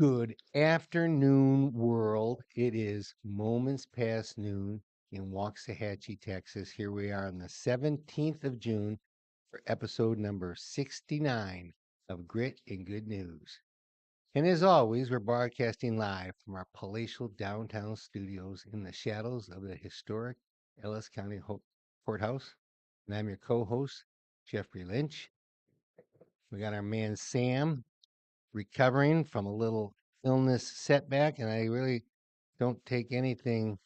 Good afternoon, world. It is moments past noon in Waxahachie, Texas. Here we are on the 17th of June for episode number 69 of Grit and Good News. And as always, we're broadcasting live from our palatial downtown studios in the shadows of the historic Ellis County Courthouse. And I'm your co host, Jeffrey Lynch. We got our man Sam recovering from a little illness setback, and I really don't take anything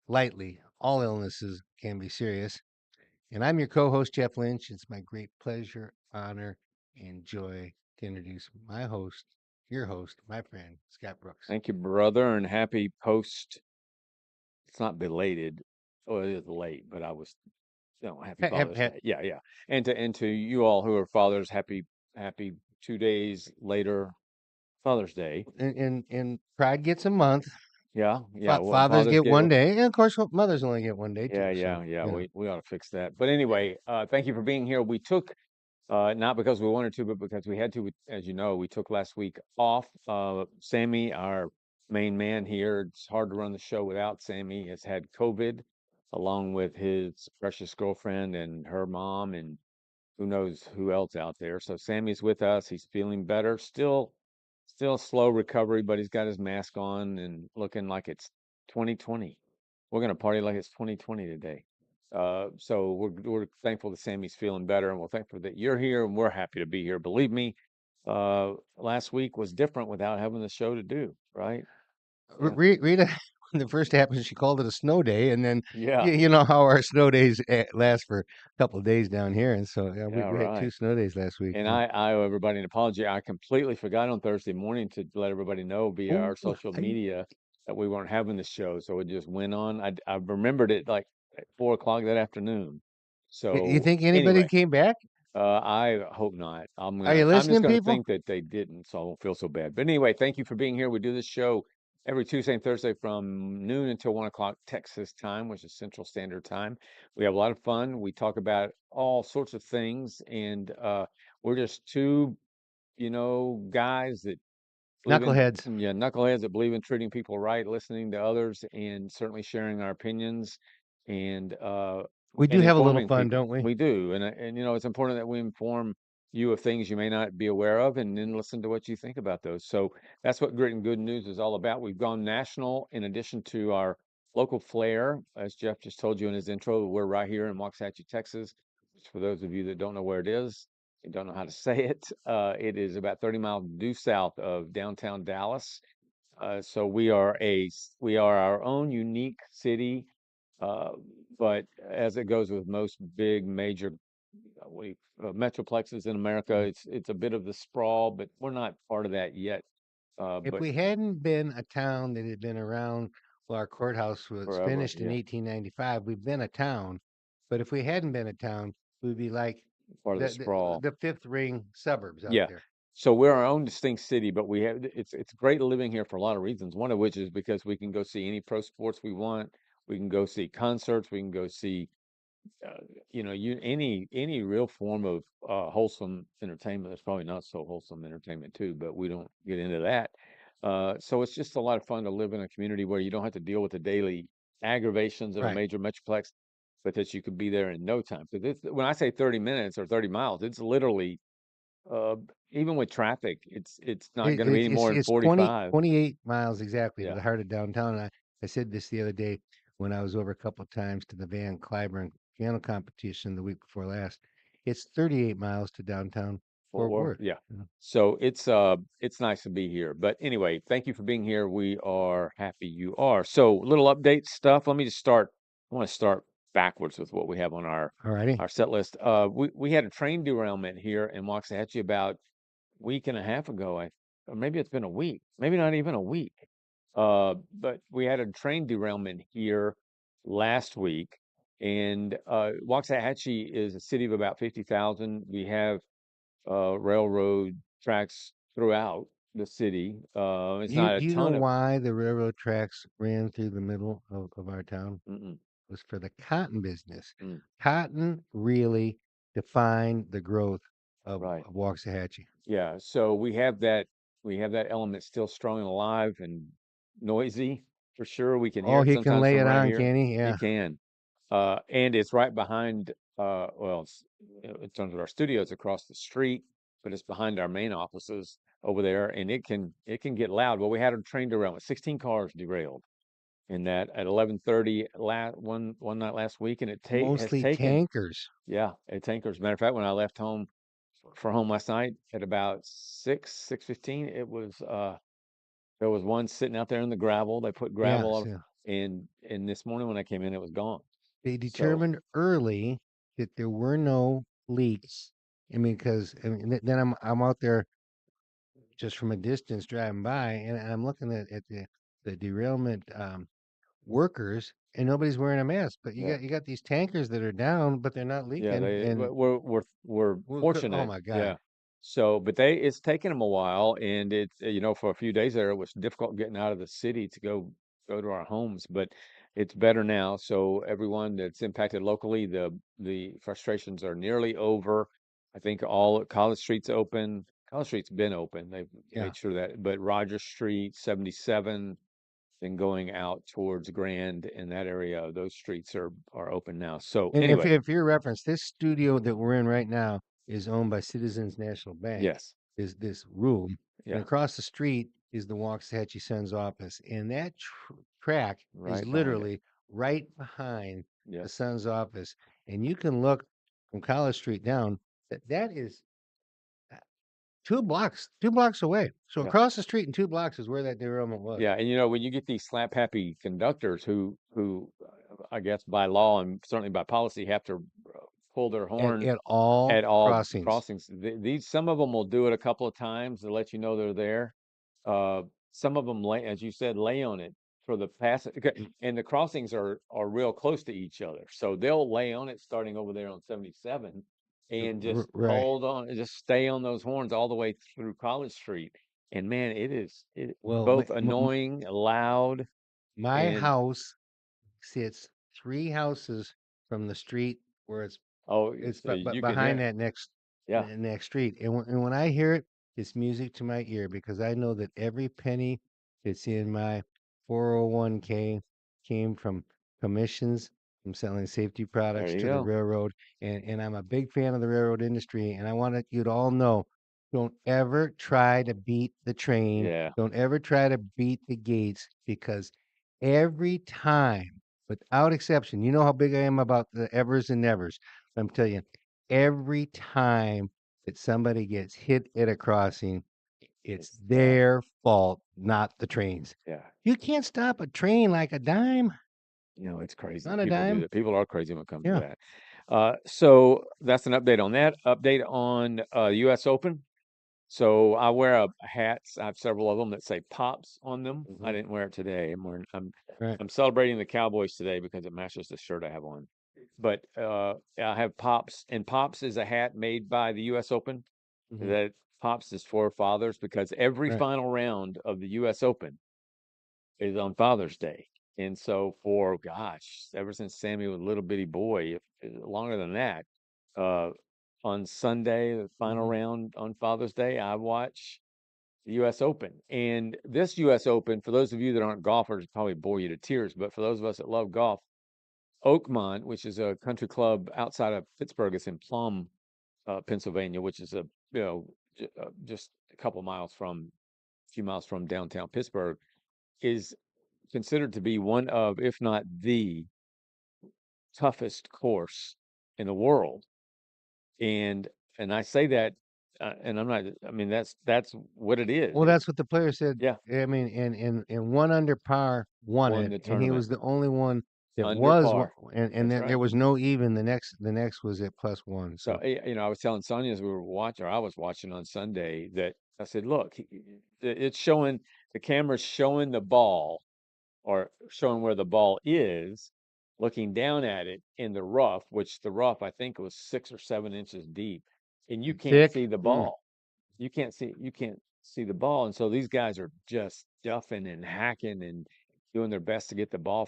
lightly. All illnesses can be serious. And I'm your co host, Jeff Lynch. It's my great pleasure, honor, and joy to introduce my host, your host, my friend, Scott Brooks. Thank you, brother, and happy post. It's not belated. Oh, it is late, but happy Father's Day. Yeah, yeah. And to you all who are fathers, happy 2 days later Father's Day. And Pride gets a month. Yeah, yeah. Well, Fathers fathers get get one day, and of course, mothers only get one day yeah, too. yeah, So yeah. you know, We ought to fix that. But anyway, thank you for being here. We took not because we wanted to, but because we had to. As you know, we took last week off. Sammy, our main man here, it's hard to run the show without Sammy. Has had COVID, along with his precious girlfriend and her mom, and who knows who else out there. So Sammy's with us. He's feeling better. Still slow recovery, but he's got his mask on and looking like it's 2020. We're gonna party like it's 2020 today. So we're thankful that Sammy's feeling better, and we're thankful that you're here, and we're happy to be here. Believe me, last week was different without having the show to do, right? Yeah, Rita, when the first happened, she called it a snow day, and then yeah, you know how our snow days last for a couple of days down here, and so yeah, yeah, we had two right. snow days last week. And Yeah. I owe everybody an apology. I completely forgot on Thursday morning to let everybody know via Oh, our social media that we weren't having the show, so it just went on. I remembered it like at 4 o'clock that afternoon. You So think anybody anyway. came back? I hope not. Are you I'm just listening, gonna people? think that they didn't, so I won't feel so bad. But anyway, thank you for being here. We do this show every Tuesday and Thursday from noon until 1 o'clock Texas time, which is Central Standard Time. We have a lot of fun. We talk about all sorts of things, and we're just two, guys that believe in Knuckleheads. yeah, knuckleheads that believe in treating people right, listening to others, and certainly sharing our opinions. And We do and have a little informing fun, people. don't we? We do, and it's important that we inform you of things you may not be aware of, and then listen to what you think about those. So that's what Grit and Good News is all about. We've gone national in addition to our local flair, as Jeff just told you in his intro. We're right here in Waxahachie, Texas. Which for those of you that don't know where it is, and don't know how to say it, it is about 30 miles due south of downtown Dallas. So we are our own unique city, uh, but as it goes with most big major metroplexes in America, Mhm. it's a bit of the sprawl, but we're not part of that yet. If But we hadn't been a town that had been around, well, our courthouse was forever, finished in yeah, 1895. We've been a town, but if we hadn't been a town, we'd be like part of the the sprawl. the fifth ring suburbs out Yeah. there. So we're our own distinct city, but it's great living here for a lot of reasons. One of which is because we can go see any pro sports we want. We can go see concerts. We can go see uh, any real form of wholesome entertainment. That's probably not so wholesome entertainment too, but we don't get into that. So it's just a lot of fun to live in a community where you don't have to deal with the daily aggravations of a Right. major metroplex, but that you could be there in no time. Because when I say 30 minutes or 30 miles, it's literally uh, even with traffic, it's not It, going to be it, any it's more than it's 20 45. 28 miles exactly to Yeah. the heart of downtown. And I said this the other day when I was over a couple of times to the Van Cliburn piano competition the week before last. It's 38 miles to downtown Fort Fort Worth, Worth. yeah. You know. So it's nice to be here. But anyway, thank you for being here. We are happy you are. So little update stuff. Let me just start. I want to start backwards with what we have on All righty. our set list. We had a train derailment here in Waxahachie about a week and a half ago. Or maybe it's been a week, maybe not even a week. But we had a train derailment here last week, and Waxahachie is a city of about 50,000. We have railroad tracks throughout the city. It's Do you not a do you know ton of. why the railroad tracks ran through the middle of our town? Mm-mm, It was for the cotton business. mm, Cotton really defined the growth right. of Waxahachie. Yeah. So we have that. we have that element still strong and alive and noisy for sure. We can Oh, hear it he can sometimes lay from it right on, here. can he? He Yeah. can. And it's right behind, well, in terms of our studio, it's across the street, but it's behind our main offices over there, and it can get loud. Well, we had a train derailment, 16 cars derailed in that at 11:30 one night last week, and has Mostly taken, tankers. yeah, a tanker. As a matter of fact, when I left home for home last night at about 6:15, there was one sitting out there in the gravel. They put Yeah. gravel on, So and this morning when I came in, it was gone. they So determined early that there were no leaks. I mean, because I mean, then I'm out there just from a distance driving by, and I'm looking at the derailment workers, and nobody's wearing a mask. But yeah, you got these tankers that are down, but they're not yeah, leaking. they And we're oh fortunate, my God, yeah. So, but it's taken them a while, and it's for a few days there, it was difficult getting out of the city to go to our homes, but it's better now. So everyone that's impacted locally, the frustrations are nearly over. I think all College Street's open. College Street's been open. They've yeah. made sure that, but Rogers Street, 77, then going out towards Grand in that area, those streets are open now. So And anyway, if you reference, this studio that we're in right now is owned by Citizens National Bank, yes, is this room, and yeah, across the street is the Waxahachie Sun's office, and that track is right behind it. literally right behind the Yes, Sun's office, and you can look from College Street down. That is 2 blocks away. So yeah, across the street and 2 blocks is where that derailment was. yeah. And when you get these slap happy conductors who I guess by law and certainly by policy have to pull their horn At all at all crossings. crossings. These some of them will do it a couple of times to let you know they're there. Uh, some of them lay, as you said, lay on it for the passage, and the crossings are real close to each other, so they'll lay on it starting over there on 77, and just Right. hold on, just stay on those horns all the way through College Street. And man, it Well, both annoying, loud, my and house sits 3 houses from the street where oh, it's so but you can hear behind it. that Yeah, next street. And when I hear it, it's music to my ear because I know that every penny that's in my 401k came from commissions from selling safety there products you to the go. railroad. And I'm a big fan of the railroad industry. And I wanted you to all know, don't ever try to beat the train. Yeah, Don't ever try to beat the gates because every time, without exception, you know how big I am about the evers and nevers. I'm telling you, every time that somebody gets hit at a crossing, it's it's bad. their fault, not the train's. Yeah. You can't stop a train like a dime. It's crazy. Not a People do dime. that. People are crazy when it comes to Yeah. that. So that's an update on that. Update on U.S. Open. So I wear a hats. I have several of them that say "Pops" on them. I Hmm. didn't wear it today. Right. I'm celebrating the Cowboys today because it matches the shirt I have on. But I have Pops, and Pops is a hat made by the U.S. Open. Hmm. That Pops is for fathers because every Right. final round of the U.S. Open is on Father's Day. And so for gosh, ever since Sammy was a little bitty boy, if longer than that, uh, on Sunday, the final Hmm. round on Father's Day, I watch the U.S. Open. And this U.S. Open, for those of you that aren't golfers, probably bore you to tears. But for those of us that love golf, Oakmont, which is a country club outside of Pittsburgh, it's in Plum, Pennsylvania, which is just a few miles from downtown Pittsburgh, is considered to be one of, if not the toughest course in the world. And and I say that, and I'm not. I mean, that's what it is. Well, that's what the player said. Yeah, I mean, and one under par won won it, the and he tournament was the only one that under was one. par. And That's then there right. was no even. The next was at +1. So So I was telling Sonia as we were watching, or I was watching on Sunday, that I said, look, it's showing, the camera's showing the ball, or showing where the ball is, looking down at it in the rough, which the rough I think was 6 or 7 inches deep, and you can't thick. see the ball. You can't see the ball, and so these guys are just duffing and hacking and doing their best to get the ball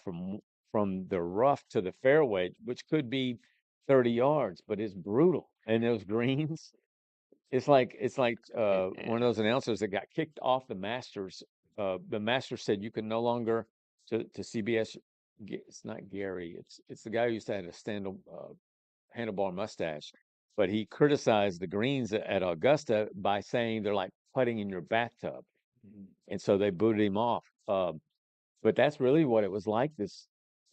from the rough to the fairway, which could be 30 yards, but it's brutal. And those greens, it's like Eh, one of those announcers that got kicked off the Masters. The Masters said you can no longer to CBS. It's not Gary. It's the guy who used to have a handlebar mustache, but he criticized the greens at Augusta by saying they're like putting in your bathtub, and so they booted him off. But that's really what it was like.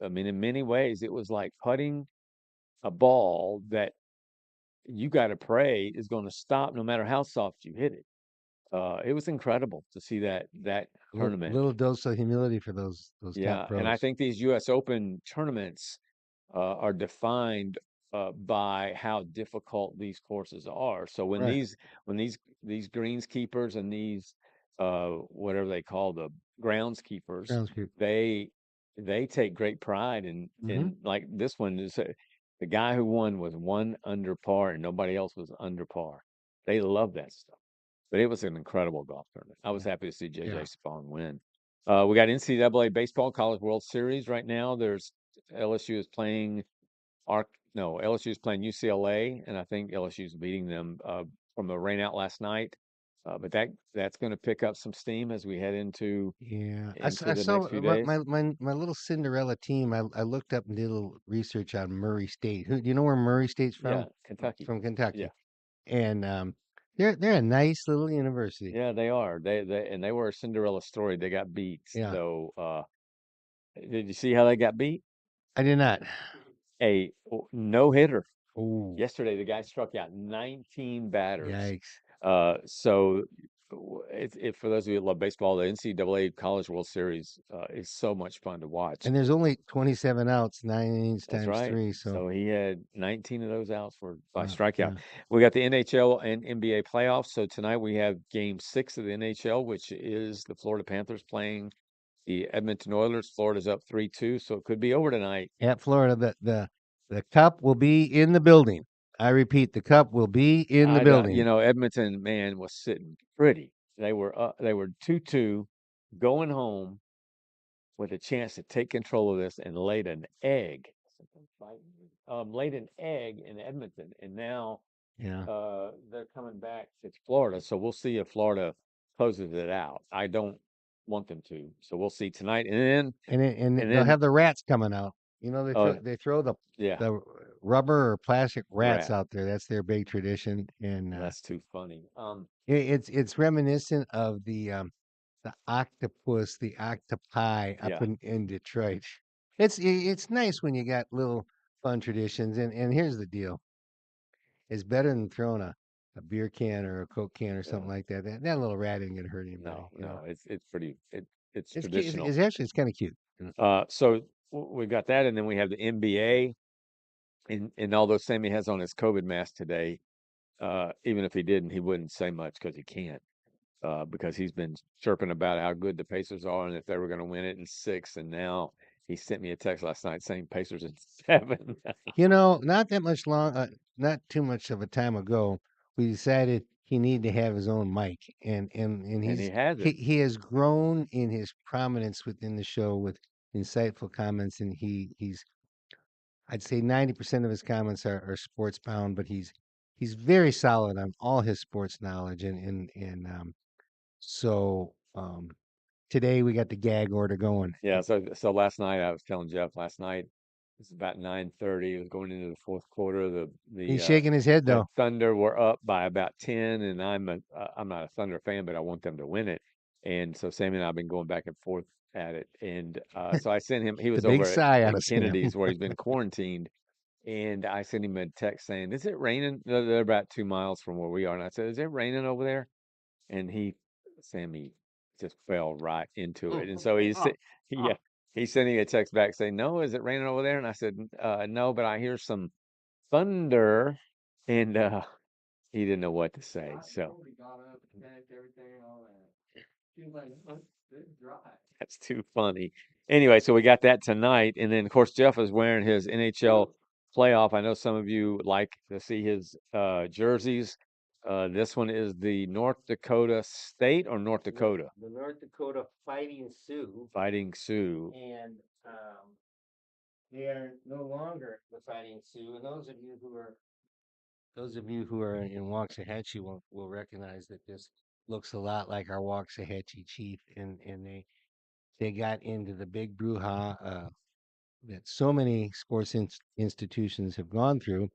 I mean, in many ways, it was like putting a ball that you got to pray is going to stop no matter how soft you hit it. It was incredible to see that tournament. little dose of humility for those top Yeah, and I pros. think these U.S. Open tournaments are defined by how difficult these courses are. So Right. when these greenskeepers and these whatever they call the groundskeepers, Sounds good. they they take great pride Hmm. in like this one is the guy who won was one under par and nobody else was under par. They love that stuff. But it was an incredible golf tournament. I was Yeah. happy to see JJ Yeah. Spawn win. We got NCAA baseball College World Series right now. There's LSU is playing Arc. No, LSU is playing UCLA, and I think LSU is beating them from a rain out last night. But that's going to pick up some steam as we head Yeah. into I the saw next few days. my little Cinderella team. I looked up and did a little research on Murray State. Who do you know where Murray State's Yeah, from? Kentucky. From Yeah, Kentucky. And they're a nice little university. yeah, they are. They were a Cinderella story. They got beat Yeah. though. Did you see how they got beat? I did not. A no hitter. Oh, Yesterday, the guy struck out 19 batters. yikes. So, for those of you that love baseball, the NCAA College World Series is so much fun to watch. And there's only 27 outs, 9 innings That's times right. three. So, So he had 19 of those outs were by strikeout. yeah. We got the NHL and NBA playoffs. So tonight we have Game 6 of the NHL, which is the Florida Panthers playing the Edmonton Oilers. Florida's up 3-2, so it could be over tonight. At Florida, the cup will be in the building. I repeat, the cup will be in the I don't, building. Edmonton, man, was sitting pretty. They were 2-2 going home with a chance to take control of this and laid an egg in Edmonton, and now Yeah. they're coming back to Florida. So we'll see if Florida closes it out. I don't want them to, so we'll see tonight, And and they'll then have the rats coming out. You know, uh, they throw yeah, the rubber or plastic rats rat. out there. That's their big tradition, and That's too funny. it's reminiscent of the octopus, the octopi up Yeah, in Detroit. It's nice when you got little fun traditions. And here's the deal: it's better than throwing a beer can or a Coke can or something yeah. like that. That little rat ain't gonna hurt anybody. No, no, it's pretty. It's It's cute. traditional. It's kind of cute. So we've got that, and then we have the NBA. And although Sammy has on his COVID mask today, even if he didn't, he wouldn't say much because he can't. Because he's been chirping about how good the Pacers are and if they were going to win it in 6. And now he sent me a text last night saying Pacers in 7, You know, not too much of a time ago, we decided he needed to have his own mic, and and he has it. he has grown in his prominence within the show with insightful comments, and he's I'd say 90% of his comments are sports bound, but he's very solid on all his sports knowledge, and so today we got the gag order going. Yeah. So last night I was telling Jeff last night. It's about 9:30. It was going into the fourth quarter. He's shaking his head The though. Thunder were up by about 10, and I'm not a Thunder fan, but I want them to win it. And so Sammy and I have been going back and forth at it. And so I sent him. He The was big over sigh out at of Sam. Kennedy's where he's been quarantined, and I sent him a text saying, "Is it raining?" They're about 2 miles from where we are, and I said, "Is it raining over there?" And Sammy just fell right into it. And so yeah, he sent me a text back saying, "No, is it raining over there?" And I said, "No, but I hear some thunder." And he didn't know what to say. So that's too funny. Anyway, so we got that tonight, and then of course Jeff is wearing his NHL playoff. I know some of you like to see his jerseys. This one is the North Dakota State or North Dakota The North Dakota Fighting Sioux, Fighting Sioux. and they are no longer the Fighting Sioux. And those of you who are Those of you who are in Waxahachie will recognize that this looks a lot like our Waxahachie chief, and they got into the big brouhaha that so many sports institutions have gone through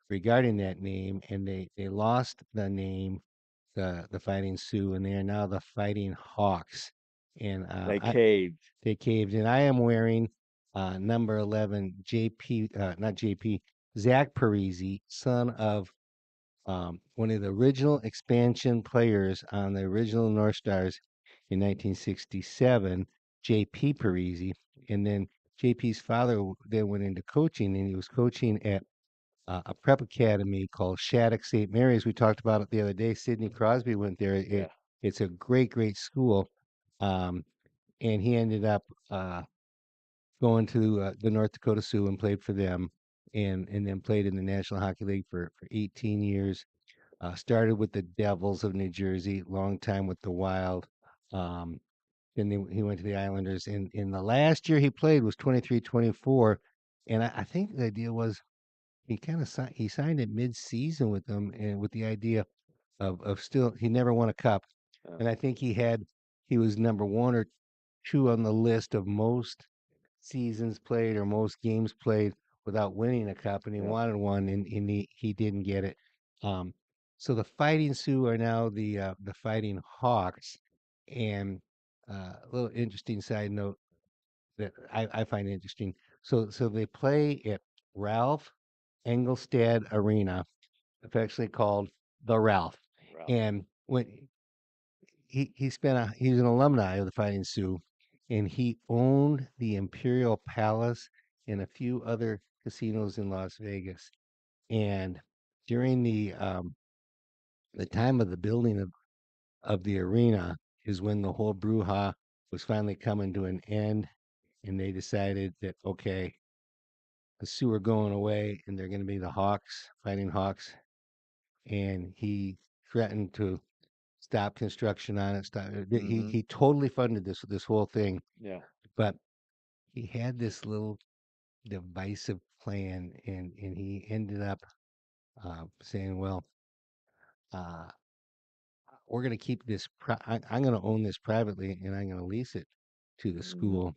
regarding that name, and they lost the name, the Fighting Sioux, and they are now the Fighting Hawks. And They caved. they caved in. I am wearing number 11, not JP, Zach Parisi, son of one of the original expansion players on the original North Stars in 1967, J.P. Parisi. And then JP's father then went into coaching, and he was coaching at a prep academy called Shattuck St. Mary's. We talked about it the other day. Sidney Crosby went there. Yeah. It's a great, great school. Um, and he ended up going to the North Dakota Sioux and played for them, and then played in the National Hockey League for 18 years. Started with the Devils of New Jersey, long time with the Wild. Um, he went to the Islanders. In the last year he played was 23-24, and I think the idea was he signed it mid-season with them, and with the idea of still he never won a cup, Yeah. and I think he was number one or two on the list of most seasons played or most games played without winning a cup, and he Yeah. wanted one, and he didn't get it. Um, so the Fighting Sioux are now the Fighting Hawks, and a little interesting side note that I find interesting. So they play at Ralph Engelstad Arena, affectionately called the Ralph. Ralph. And when he's an alumni of the Fighting Sioux, and he owned the Imperial Palace and a few other casinos in Las Vegas. And during the time of the building of the arena is when the whole brouhaha was finally coming to an end, and they decided that okay, the Sioux are going away, and they're going to be the Hawks, Fighting Hawks. And he threatened to stop construction on it. Mm-hmm. He totally funded this whole thing, Yeah. but he had this little divisive plan, and he ended up saying, "Well, uh, we're going to keep this. I'm going to own this privately, and I'm going to lease it to the Mm-hmm. school,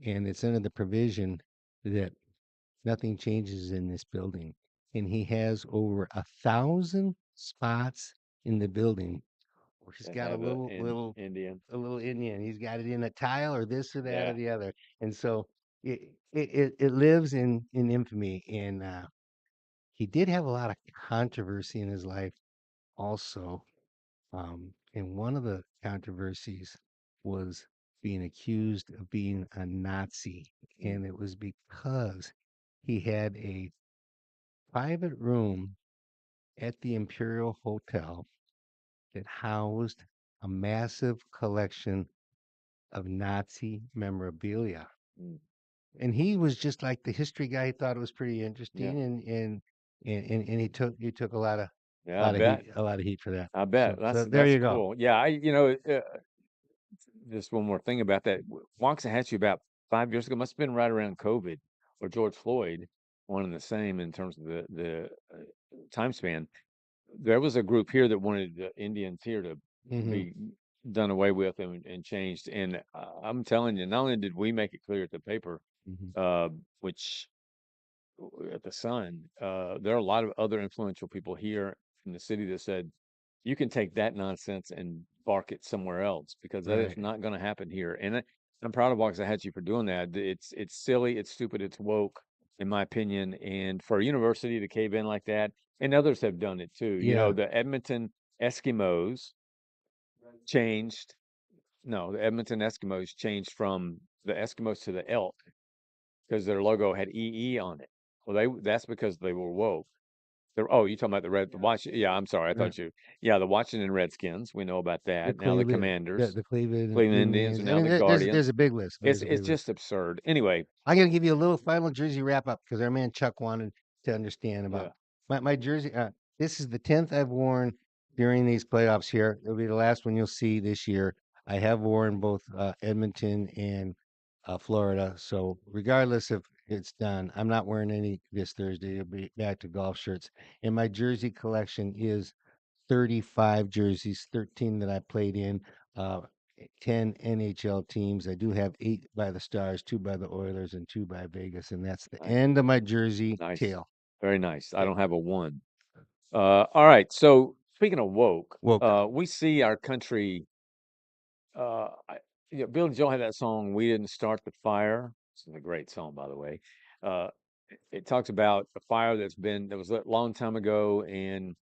and it's under the provision that nothing changes in this building." And he has over 1,000 spots in the building where he's That got a have Indian. a little Indian. He's got it in a tile or this or that or Yeah. the other. And so it lives in infamy. And he did have a lot of controversy in his life also. And one of the controversies was being accused of being a Nazi. Mm. And it was because he had a private room at the Imperial Hotel that housed a massive collection of Nazi memorabilia. Mm. And he was just like the history guy. He thought it was pretty Yeah. interesting, and he took Yeah. I bet. a lot of heat for that. I bet. So there That's you go. cool. Yeah. Just one more thing about that. Waxahachie about 5 years ago must have been right around COVID or George Floyd, one and the same in terms of the time span. There was a group here that wanted the Indians here to Hmm. be done away with and changed. And I'm telling you, not only did we make it clear at the paper, Hmm. uh, which at the Sun, there are a lot of other influential people here in the city that said you can take that nonsense and bark it somewhere else because that is Right. not going to happen here. And I'm proud of Waxahachie for doing that. It's silly, it's stupid, it's woke, in my opinion. And for a university to cave in like that, and others have done it too. Yeah. The Edmonton Eskimos changed. No, the Edmonton Eskimos changed from the Eskimos to the elk because their logo had EE on it. Well, that's because they were woke. Oh, you talking about the watch? Yeah, I'm sorry. I Right. thought yeah, the Washington Redskins. We know about The that. Now the Cleveland, Commanders, the Cleveland Cleveland Indians, Indians. and I now mean, the Guardians. there's a big list, but It's there's a it's big list. just absurd. Anyway, I'm gonna give you a little final jersey wrap up because our man Chuck wanted to understand about yeah, my jersey. This is the 10th I've worn during these playoffs here. It'll be the last one you'll see this year. I have worn both Edmonton and Florida. So regardless of It's done. I'm not wearing any this Thursday. It'll be back to golf shirts. And my jersey collection is 35 jerseys, 13 that I played in, uh, 10 NHL teams. I do have 8 by the Stars, 2 by the Oilers, and 2 by Vegas. And that's the Nice, end of my jersey nice, tale. very nice. I Yep. don't have a one. All right. So speaking of woke, Woke. we see our country. I, Bill Joel had that song "We Didn't Start the Fire." It's a great song, by the way. Uh, it talks about a fire that was lit a long time ago, and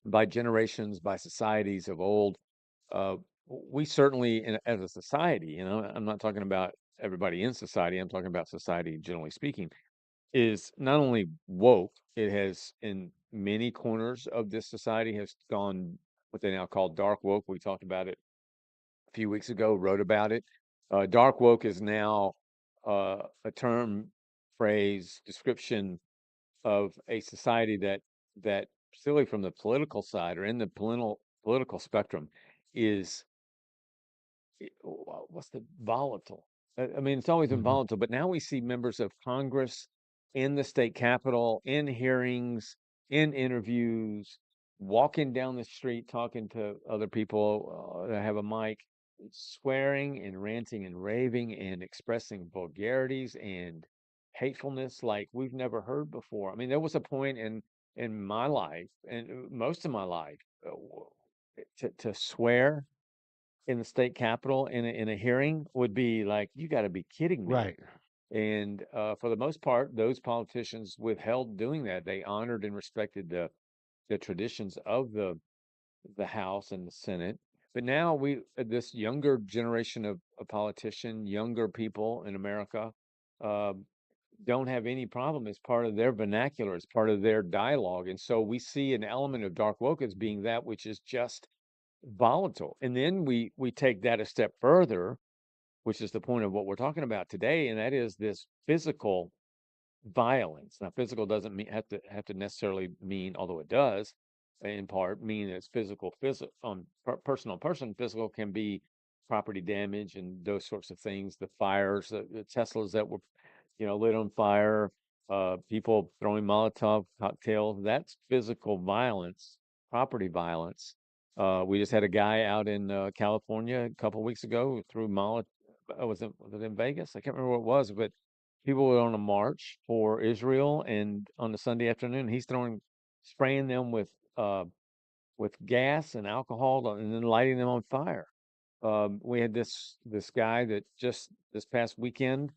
by generations, by societies of old. Uh, we certainly, as a society, I'm not talking about everybody in society. I'm talking about society generally speaking. Is not only woke, it has in many corners of this society has gone what they now call dark woke. We talked about it a few weeks ago, wrote about it. Dark woke is now a term, phrase, description of a society that particularly from the political side or in the political spectrum is what's the volatile? I mean, it's always been Hmm. volatile, but now we see members of Congress in the state capitol, in hearings, in interviews, walking down the street, talking to other people that have a mic, swearing and ranting and raving and expressing vulgarities and hatefulness like we've never heard before. I mean, there was a point in my life and most of my life to swear in the state capitol in a hearing would be like, you got to be kidding me. Right. And for the most part, those politicians withheld doing that. They honored and respected the traditions of the House and the Senate. But now this younger generation of politician, younger people in America, uh, don't have any problem as part of their vernacular, as part of their dialogue. And so we see an element of dark woke as being that which is just volatile. And then we take that a step further, which is the point of what we're talking about today, and that is this physical violence. Now, physical doesn't have to necessarily mean, although it does, in part mean it's physical on person on person. Physical can be property damage and those sorts of things. The fires, the Teslas that were, lit on fire, people throwing Molotov cocktails. That's physical violence, property violence. We just had a guy out in California a couple of weeks ago who threw Molotov. Was it in Vegas? I can't remember what it was, but people were on a march for Israel, and on the Sunday afternoon, he's spraying them with gas and alcohol, and then lighting them on fire. We had this guy that just this past weekend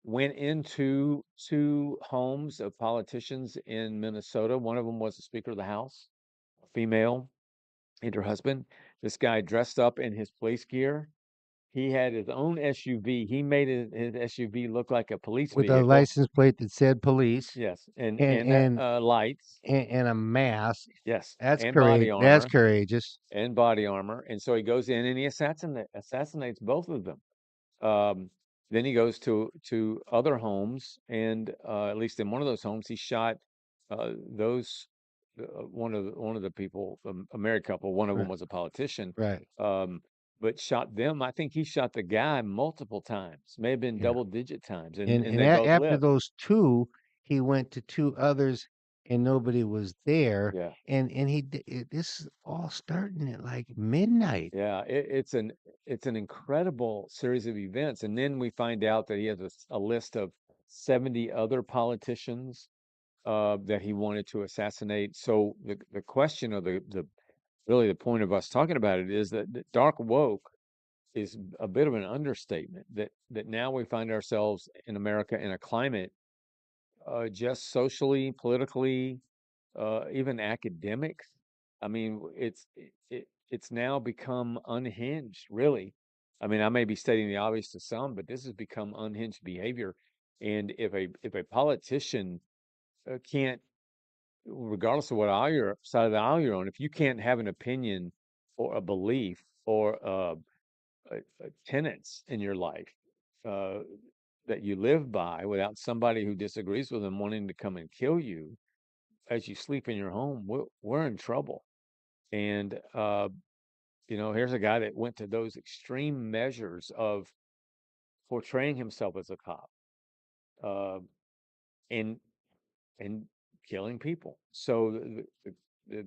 went into two homes of politicians in Minnesota. One of them was the Speaker of the House, a female, and her husband. This guy dressed up in his police gear. He had his own SUV. He made his SUV look like a police With a vehicle. license plate that said police Yes, and and and and lights. and a mask. Yes, That's and body courage. That's armor, courageous. and body armor. And so he goes in and he assassinates both of them. Um, then he goes to other homes, and at least in one of those homes, he shot those one of the people, a married couple. One of them Right. was a politician, Right. um, but shot them. I think he shot the guy multiple times, may have been Yeah. double-digit times, and And and they both after lived. those 2, he went to 2 others and nobody was there, Yeah. and this is all starting at, like, midnight. Yeah, it's an incredible series of events, and then we find out that he has a list of 70 other politicians that he wanted to assassinate. So the question or the really the point of us talking about it is that dark woke is a bit of an understatement. That now we find ourselves in America in a climate, just socially, politically, even academics. I mean, it's now become unhinged, really. I mean, I may be stating the obvious to some, but this has become unhinged behavior. And if a politician can't, regardless of what side of the aisle you're on, if you can't have an opinion or a belief or a tenets in your life uh, that you live by without somebody who disagrees with them wanting to come and kill you as you sleep in your home, we're in trouble. And here's a guy that went to those extreme measures of portraying himself as a cop, and and killing people. So the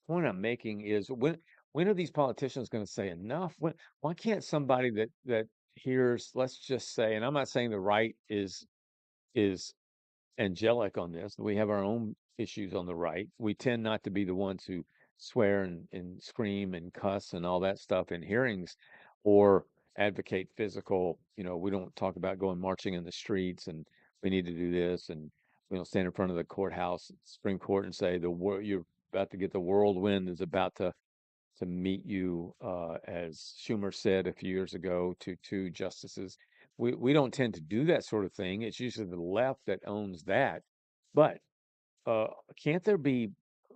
point I'm making is when are these politicians going to say enough? Why can't somebody that hears, let's just say, and I'm not saying the right is angelic on this. We have our own issues on the right. We tend not to be the ones who swear and scream and cuss and all that stuff in hearings or advocate physical, we don't talk about going marching in the streets and we need to do this and we don't stand in front of the courthouse, Supreme Court and say you're about to get the whirlwind is about to meet you, as Schumer said a few years ago to two justices. We don't tend to do that sort of thing. It's usually the left that owns that. But uh, can't there be?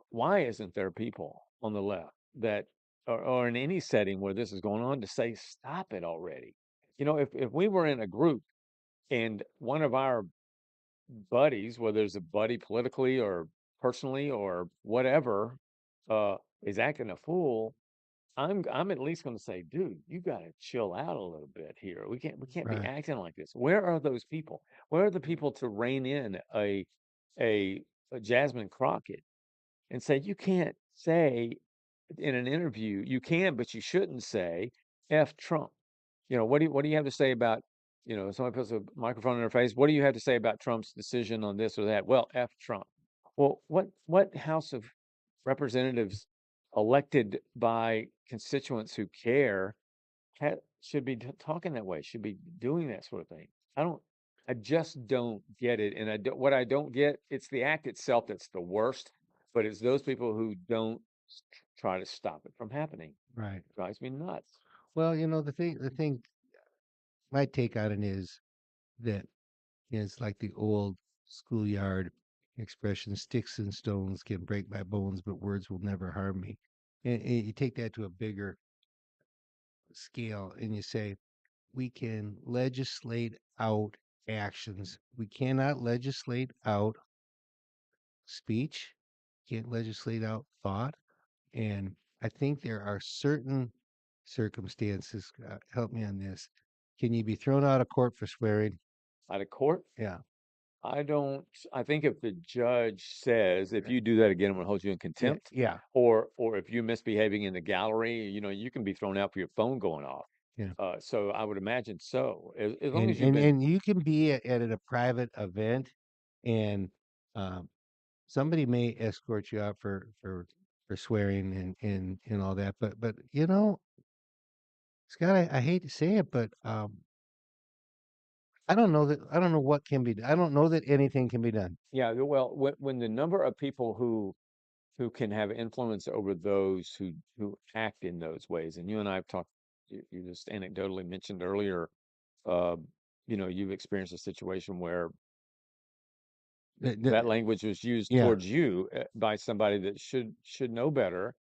Why isn't there people on the left that, or in any setting where this is going on, to say stop it already? If we were in a group and one of our buddies, whether it's a buddy politically or personally or whatever, uh, is acting a fool, I'm at least going to say, dude, you got to chill out a little bit here. We can't be Right. acting like this. Where are those people? Where are the people to rein in a, a Jasmine Crockett and say you can't say in an interview, you can, but you shouldn't say F Trump. What do you have to say about, someone puts a microphone in their face. What do you have to say about Trump's decision on this or that? Well, F Trump. Well, what House of Representatives elected by constituents who care should be talking that way, should be doing that sort of thing. I just don't get it. And what I don't get, it's the act itself that's the worst, but it's those people who don't try to stop it from happening. Right. Drives me nuts. Well, the thing, my take on it is that it's like the old schoolyard expression: "Sticks and stones can break my bones, but words will never harm me." And you take that to a bigger scale, and you say we can legislate out actions. We cannot legislate out speech. Can't legislate out thought. And I think there are certain circumstances. Help me on this. Can you be thrown out of court for swearing? Out of court, Yeah. I don't. I think if the judge says, if you do that again, I'm going to hold you in Yeah. contempt, Yeah. or if you're misbehaving in the gallery, you can be thrown out for your phone going off. Yeah. So I would imagine so. As long and as you've and been, and you can be at a private event, and um, somebody may escort you out for swearing and all that. But Scott, I hate to say it, but I don't know what can be. I don't know that anything can be done. yeah. Well, when the number of people who can have influence over those who act in those ways, and you and I have talked. You just anecdotally mentioned earlier. Uh, you've experienced a situation where that language was used Yeah. towards you, by somebody that should know better.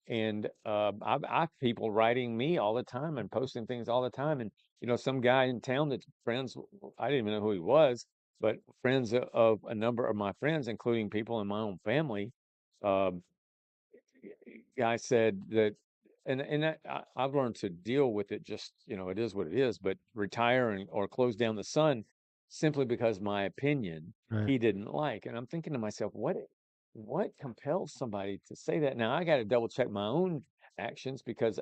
And I've people writing me all the time and posting things all the time. And some guy in town that's friends, I didn't even know who he was, but friends of a number of my friends, including people in my own family. Um, Guy said that, I've learned to deal with it. Just, it is what it is. But retiring or close down the Sun simply because my opinion Right. he didn't like. And I'm thinking to myself, what compels somebody to say that? Now I got to double check my own actions, because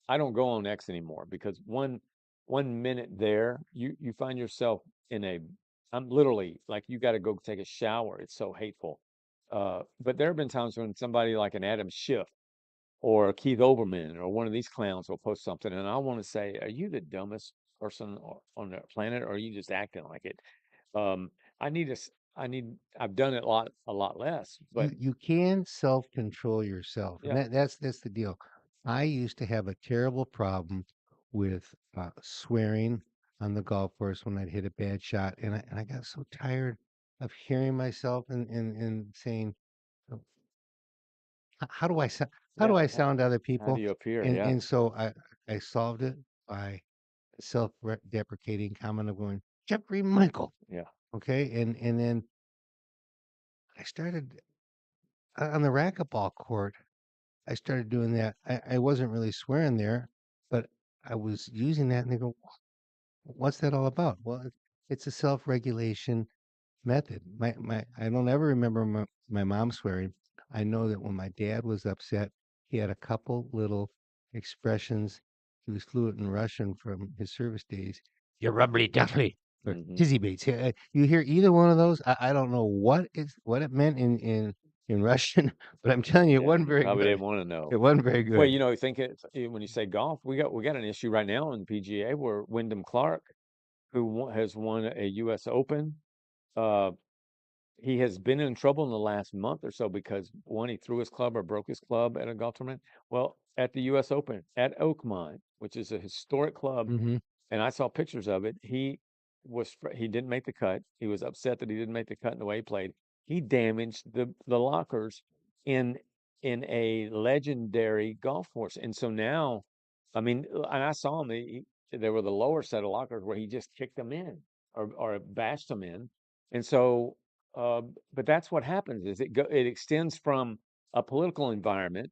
I don't go on X anymore, because one minute there, you find yourself in a, I'm literally like, you got to go take a shower. It's so hateful. But there have been times when somebody like an Adam Schiff or Keith Olbermann or one of these clowns will post something, and I want to say, "Are you the dumbest person on the planet, or are you just acting like it?" Um, I need to. I've done it a lot less, but You can self-control yourself, and yeah, that's the deal. I used to have a terrible problem with swearing on the golf course when I'd hit a bad shot, and I got so tired of hearing myself and saying, "Oh, how do I sound? How do yeah. I sound to other How do people?" you appear? And Yeah, and so I solved it by self-deprecating comment of going, "Jeffrey Michael." yeah. Okay, and then I started on the racquetball court. I started doing that. I wasn't really swearing there, but I was using that, and they go, "What's that all about?" Well, it's a self-regulation method. I don't ever remember my mom swearing. I know that when my dad was upset, he had a couple little expressions. He was fluent in Russian from his service days. You rubbly duckly or Hmm. tizzy baits. Yeah, you hear either one of those? I don't know what it meant in Russian, but I'm telling you, it Yeah, wasn't you very probably good. didn't want to know. It wasn't very Well, good. think it when you say golf, we got an issue right now in PGA where Wyndham Clark, who has won a U.S. Open, uh, he has been in trouble in the last month or so because one, he threw his club or broke his club at a golf tournament. Well, at the U.S. Open at Oakmont, which is a historic club, Hmm. and I saw pictures of it. He didn't make the cut. He was upset that he didn't make the cut in the way he played. He damaged the lockers in a legendary golf course, and so now, I mean, and I saw him. There were the lower set of lockers where he just kicked them in or bashed them in, and so. But that's what happens is it extends from a political environment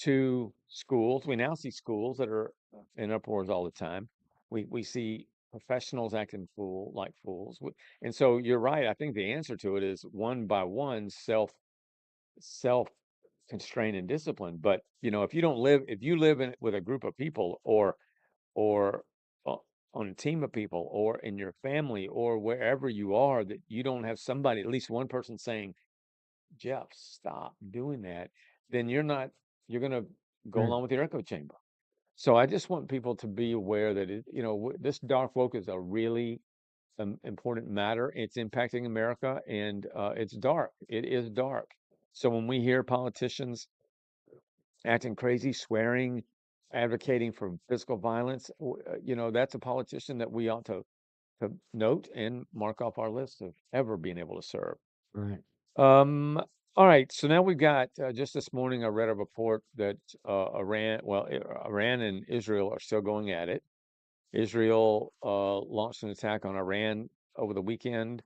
to schools. We now see schools that are in uproars all the time. We see professionals acting like fools. And so you're right. I think the answer to it is one by one self constraint and discipline. But if you live with a group of people or uh, on a team of people or in your family or wherever you are, that you don't have somebody, at least one person saying, Jeff, stop doing that, then you're going to go Right. along with your echo chamber. So I just want people to be aware that this dark woke is a really important matter. It's impacting America, and it's dark. It is dark. So when we hear politicians acting crazy, swearing, advocating for physical violence, that's a politician that we ought to note and mark off our list of ever being able to serve. Right. Um, all right. So now we've got just this morning, I read a report that Iran and Israel are still going at it. Israel launched an attack on Iran over the weekend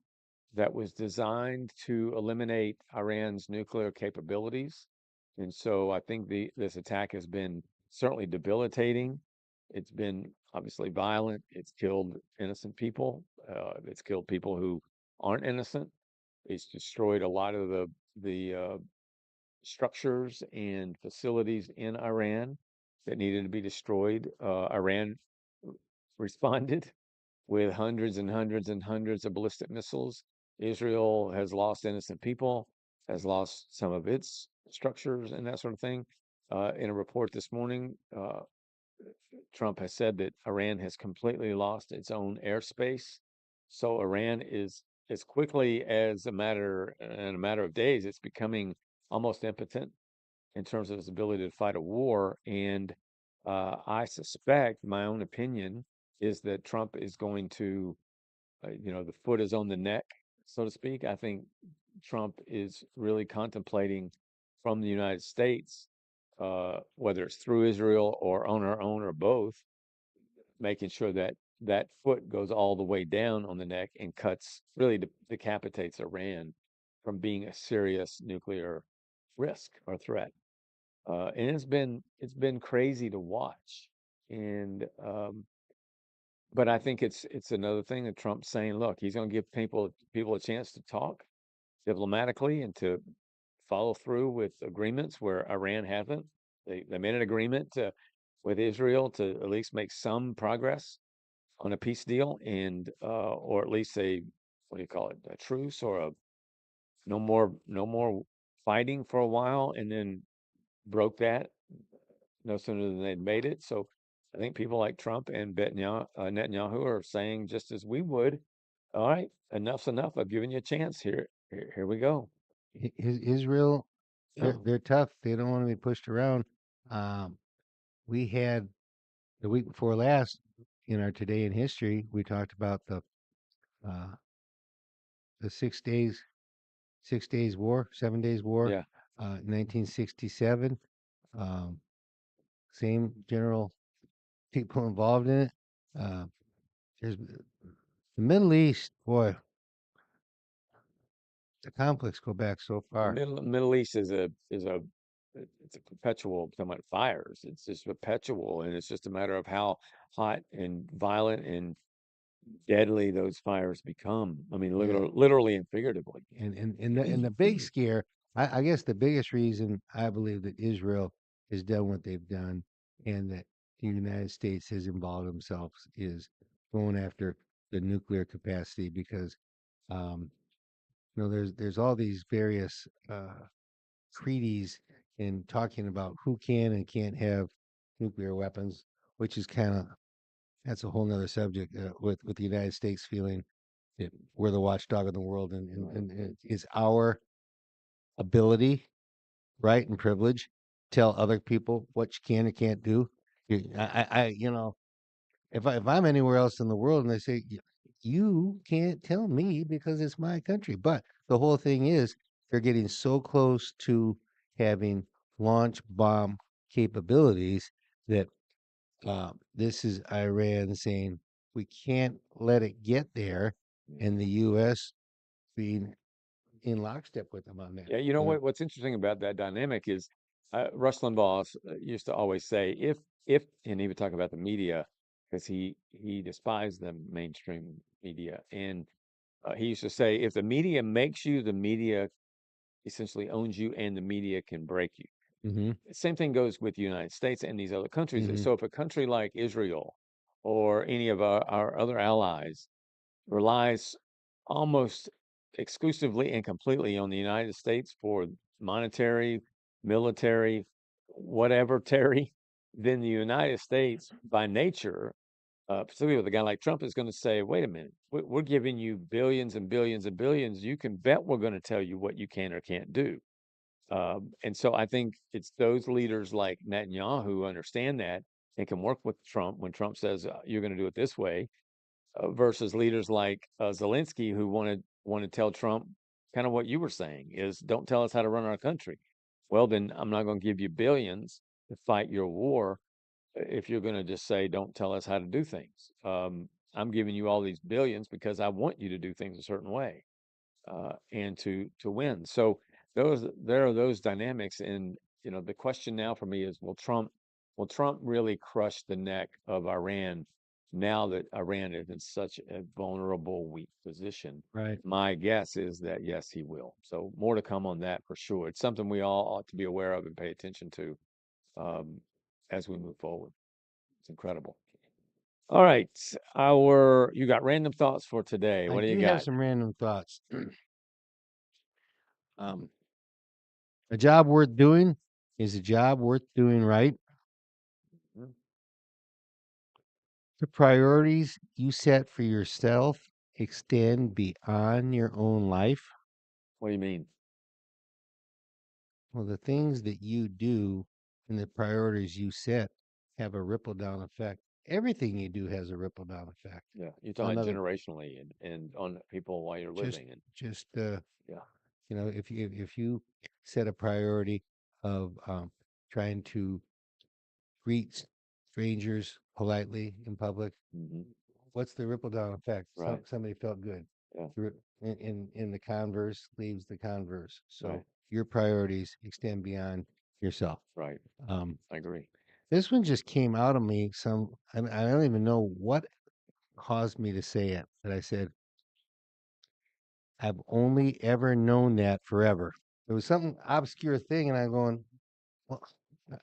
that was designed to eliminate Iran's nuclear capabilities. And so I think this attack has been certainly debilitating. It's been obviously violent. It's killed innocent people. It's killed people who aren't innocent. It's destroyed a lot of the structures and facilities in Iran that needed to be destroyed. Iran responded with hundreds and hundreds and hundreds of ballistic missiles. Israel has lost innocent people, has lost some of its structures and that sort of thing. In a report this morning, Trump has said that Iran has completely lost its own airspace. So Iran is as quickly as in a matter of days, it's becoming almost impotent in terms of its ability to fight a war. And I suspect, my own opinion, is that Trump is going to, the foot is on the neck, so to speak. I think Trump is really contemplating from the United States, whether it's through Israel or on our own or both, making sure that that foot goes all the way down on the neck and really decapitates Iran from being a serious nuclear risk or threat. And it's been crazy to watch. And but I think it's another thing that Trump's saying, look, he's going to give people a chance to talk diplomatically and to follow through with agreements where Iran hasn't. They made an agreement with Israel to at least make some progress on a peace deal and or at least a what do you call it, a truce or a no more fighting for a while, and then broke that no sooner than they'd made it. So I think people like Trump and Netanyahu are saying, just as we would, all right, enough's enough. I've given you a chance. Here we go. Israel, they're Oh, they're tough. They don't want to be pushed around. Um, we had the week before last in our Today in History, we talked about uh, the 6 days war, 7 days war, yeah. 1967. Um, same general people involved in it. Uh, there's the Middle East, boy, the conflicts go back so The far. Middle East it's a perpetual, talking about fires. It's just perpetual, and it's just a matter of how hot and violent and deadly those fires become. I mean, Yeah. literally and figuratively. And the big scare, I guess the biggest reason I believe that Israel has done what they've done and that the United States has involved themselves is going after the nuclear capacity because there's all these various treaties in talking about who can and can't have nuclear weapons, which is kind of that's a whole nother subject with the United States feeling that we're the watchdog of the world and it is our ability, right, and privilege tell other people what you can and can't do. If I'm anywhere else in the world and they say you can't tell me because it's my country, but the whole thing is they're getting so close to having launch bomb capabilities that this is Iran saying we can't let it get there, and the U.S. being in lockstep with them on that. Yeah, you know Uh, what's interesting about that dynamic is Rush Limbaugh used to always say and he would talk about the media because he despised the mainstream media, and he used to say if the media makes you, the media essentially owns you, and the media can break you. mm-hmm, Same thing goes with the United States and these other countries. mm-hmm, So if a country like Israel or any of our other allies relies almost exclusively and completely on the United States for monetary, military, whatever Terry, then the United States, by nature, particularly with a guy like Trump, is going to say, wait a minute, we're giving you billions and billions and billions. You can bet we're going to tell you what you can or can't do. And so I think it's those leaders like Netanyahu who understand that and can work with Trump when Trump says, you're going to do it this way versus leaders like Zelensky who want to tell Trump kind of what you were saying is don't tell us how to run our country. Well, then I'm not going to give you billions to fight your war if you're going to just say don't tell us how to do things. I'm giving you all these billions because I want you to do things a certain way and to win. So there are those dynamics, and the question now for me is, will Trump really crush the neck of Iran now that Iran is in such a vulnerable, weak position? right. My guess is that yes, he will. So more to come on that for sure. It's something we all ought to be aware of and pay attention to um, as we move forward. It's incredible. All right, you got random thoughts for today. I What do you do have got? some random thoughts. um, a job worth doing is a job worth doing right. Hmm. The priorities you set for yourself extend beyond your own life. What do you mean? Well, the things that you do and the priorities you set have a ripple down effect. Everything you do has a ripple down effect Yeah, you're on talking other. generationally and on people while you're Just, living, and just yeah. if you set a priority of trying to greet strangers politely in public, Hmm. what's the ripple down effect? Right. Somebody felt good. Yeah. In the converse leaves the converse. Right. So your priorities extend beyond yourself. Right. Um, I agree. this one just came out of me. I don't even know what caused me to say it, but I said I've only ever known that forever. It was some obscure thing, and I'm going, well,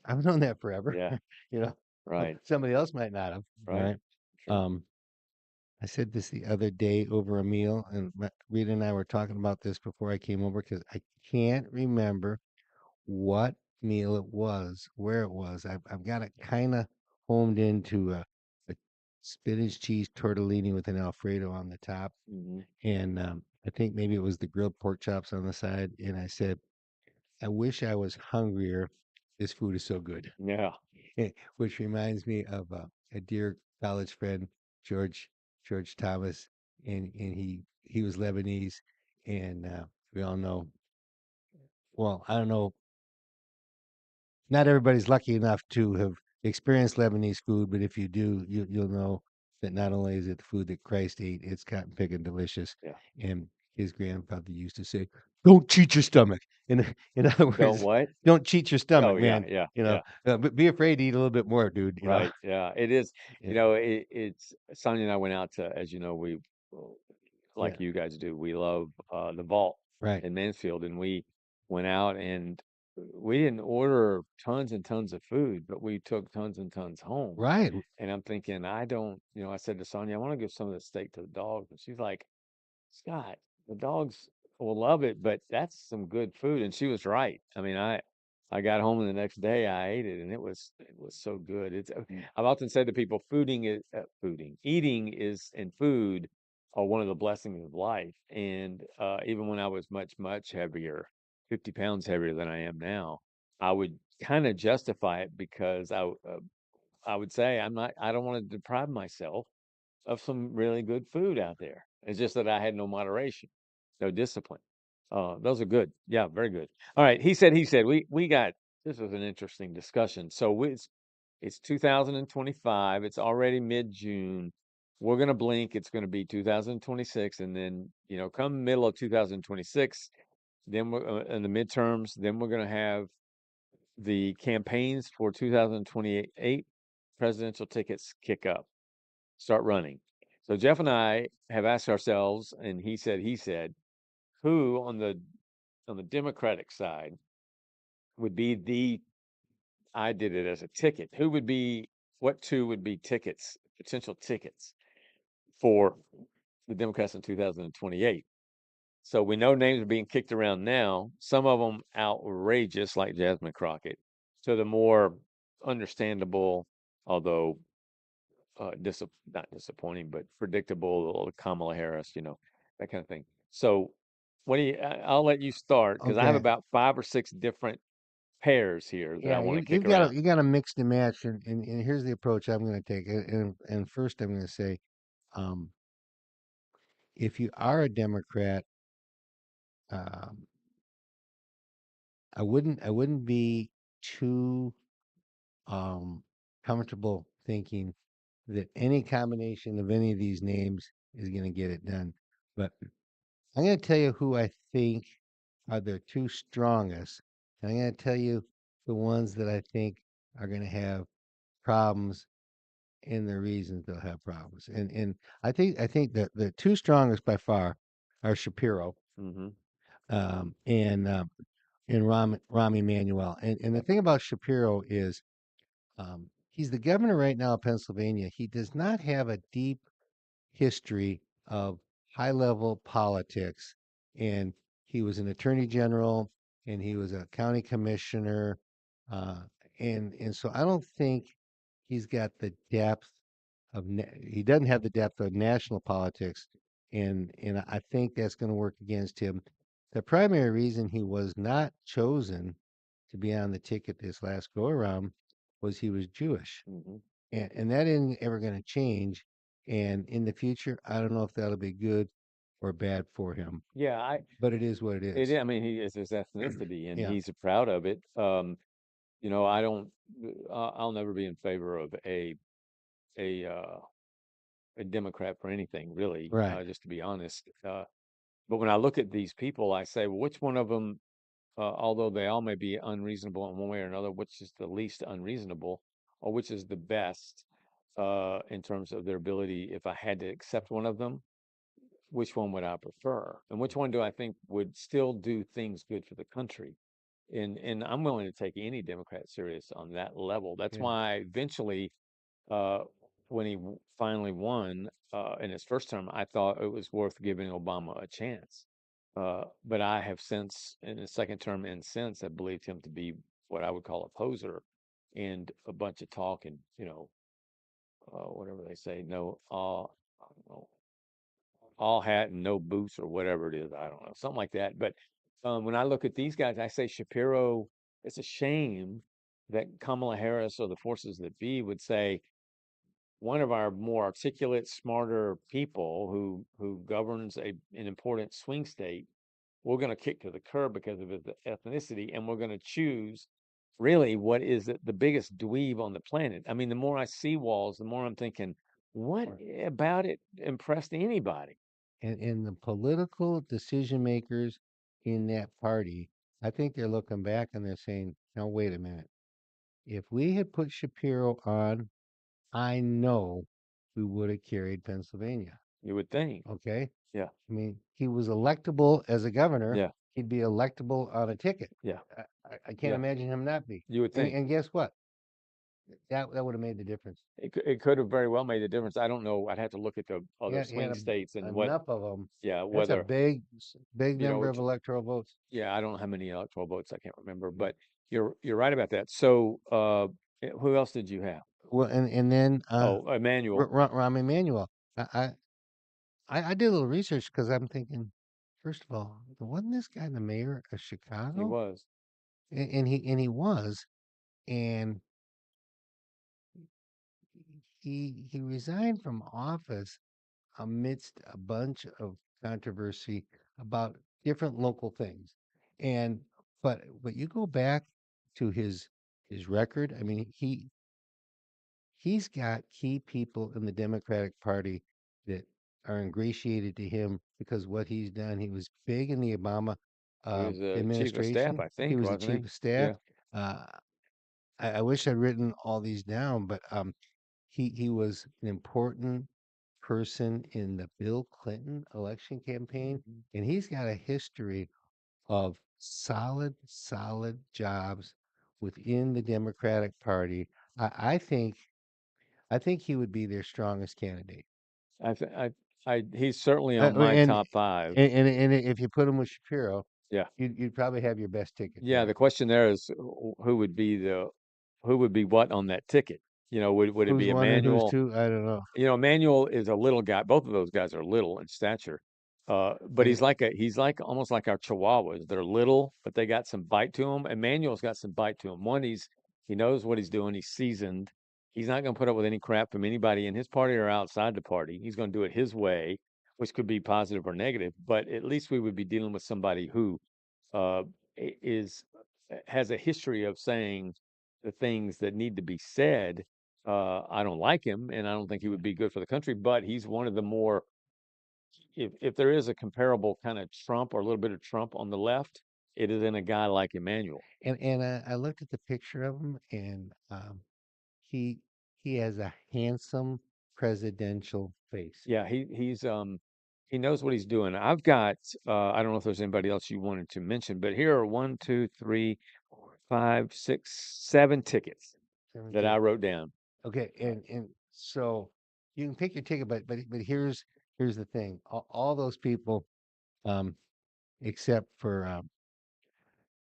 I've known that forever. Yeah. you know, Right. somebody else might not have. All Right. right. Sure. Um, I said this the other day over a meal, and Rita and I were talking about this before I came over because I can't remember what meal it was, where it was. I've got it kind of homed into a spinach cheese tortellini with an Alfredo on the top, Hmm. and I think maybe it was the grilled pork chops on the side. And I said, I wish I was hungrier. This food is so good. Yeah. Which reminds me of a dear college friend, George George Thomas, and he was Lebanese, and we all know. Well, I don't know. Not everybody's lucky enough to have experienced Lebanese food, but if you do, you'll know that not only is it the food that Christ ate, it's cotton picking delicious. Yeah. And his grandfather used to say, don't cheat your stomach. In other Don't words, what? don't cheat your stomach, Oh, yeah, man. yeah, You know, yeah. be afraid to eat a little bit more, dude. You know. Right. Yeah. It is, Yeah, it's Sonia and I went out to, as you know, well, yeah, like you guys do, we love the vault right, in Mansfield, and we went out and we didn't order tons and tons of food, but we took tons and tons home. right, And I'm thinking, I don't, I said to Sonia, I want to give some of the steak to the dogs. And she's like, Scott, the dogs will love it, but that's some good food. And she was right. I mean, I got home and the next day I ate it, and it was so good. I've often said to people, eating is and food are one of the blessings of life. And even when I was much heavier, 50 pounds heavier than I am now, I would kind of justify it because I would say I don't want to deprive myself of some really good food out there. It's just that I had no moderation, no discipline. Those are good. Yeah, very good. All right. He said, we got, this was an interesting discussion. So it's 2025. It's already mid-June. We're going to blink. It's going to be 2026. And then, come middle of 2026, then we're in the midterms, then we're going to have the campaigns for 2028 presidential tickets kick up, start running. So Jeff and I have asked ourselves, and he said, who on the Democratic side would be I did it as a ticket. Who would be what two would be tickets, potential tickets for the Democrats in 2028? So we know names are being kicked around now. Some of them outrageous, like Jasmine Crockett, to the more understandable, although not disappointing, but predictable, Kamala Harris, that kind of thing. So, I'll let you start because I have okay. about five or six different pairs here that I Yeah, want to kick you've got around. to mix and match, and here's the approach I'm going to take. And first, I'm going to say, um, if you are a Democrat, um, I wouldn't be too um, comfortable thinking that any combination of any of these names is going to get it done. But I'm going to tell you who I think are the two strongest. And I'm going to tell you the ones that I think are going to have problems and the reasons they'll have problems. And I think that the two strongest by far are Shapiro Hmm. um, and um, and Rahm Emanuel. And the thing about Shapiro is he's the governor right now of Pennsylvania. He does not have a deep history of high level politics. And he was an attorney general and he was a county commissioner. Uh, and so I don't think he's got the depth he doesn't have the depth of national politics. And I think that's going to work against him. The primary reason he was not chosen to be on the ticket this last go around was he was Jewish, Hmm. and that isn't ever going to change. And in the future, I don't know if that'll be good or bad for him, Yeah, but it is what it it. is. I mean, he is his ethnicity, and Yeah, he's proud of it. I don't. I'll never be in favor of a uh, a Democrat for anything, really. right. Just to be honest. But when I look at these people, I say, well, which one of them, although they all may be unreasonable in one way or another, which is the least unreasonable, or which is the best in terms of their ability? If I had to accept one of them, which one would I prefer? And which one do I think would still do things good for the country? And I'm willing to take any Democrat serious on that level. That's Yeah. why eventually, uh, when he finally won in his first term, I thought it was worth giving Obama a chance. But I have since, in his second term and since, have believed him to be what I would call a poser and a bunch of talk and, whatever they say, no, I don't know, all hat and no boots or whatever it is. I don't know, something like that. But when I look at these guys, I say Shapiro, it's a shame that Kamala Harris or the forces that be would say, one of our more articulate, smarter people who governs an important swing state, we're going to kick to the curb because of his ethnicity, and we're going to choose really what is the biggest dweeb on the planet. I mean, the more I see Walls, the more I'm thinking, what Right. about it impressed anybody? And the political decision makers in that party, I think they're looking back and they're saying, "Now wait a minute. If we had put Shapiro on, I know we would have carried Pennsylvania." You would think. Okay, Yeah. I mean, he was electable as a governor. Yeah. He'd be electable on a ticket. Yeah. I can't Yeah. imagine him not be. You would think. And guess what? That would have made the difference. It could have very well made a difference. I don't know. I'd have to look at the other He had swing states and what, enough of them. yeah, That's a whether, big you know, number of electoral votes. yeah, I don't know how many electoral votes, I can't remember, Mm. but you're right about that. So, who else did you have? Well, and then Oh, Emmanuel. Rahm Emanuel. I, I did a little research because I'm thinking, first of all, wasn't this guy the mayor of He Chicago? was. And he was, and he resigned from office amidst a bunch of controversy about different local things. And but you go back to his record. I mean, he's got key people in the Democratic Party that are ingratiated to him because what he's done. He was big in the Obama He was the chief of staff, administration. I He think, was the wasn't chief he? of staff. Yeah. Uh, I wish I'd written all these down, but he was an important person in the Bill Clinton election campaign, and he's got a history of solid jobs within the Democratic Party. I think he would be their strongest candidate. I, th- he's certainly Uh, on my and, top five. and if you put him with Shapiro, Yeah. you'd probably have your best ticket Yeah. The there. question there is who would be who would be what on that ticket? Would it Who's be one and who's Emmanuel? two? I don't know. Emmanuel is a little guy. Both of those guys are little in stature. But And he's like almost like our Chihuahuas. They're little, but they got some bite to them. Emmanuel's got some bite to him. One, he knows what he's doing. He's seasoned. He's not going to put up with any crap from anybody in his party or outside the party. He's going to do it his way, which could be positive or negative. But at least we would be dealing with somebody who uh, is has a history of saying the things that need to be said. I don't like him, and I don't think he would be good for the country. But he's one of the more, if there is a comparable kind of Trump or a little bit of Trump on the left, it is in a guy like Emmanuel. I looked at the picture of him, and he he has a handsome presidential face. Yeah, he knows what he's doing. I've got I don't know if there's anybody else you wanted to mention, but here are 1, 2, 3, 4, 5, 6, 7 tickets that I 17. wrote down. Okay, and so you can pick your ticket, but here's the thing. All those people, um, except for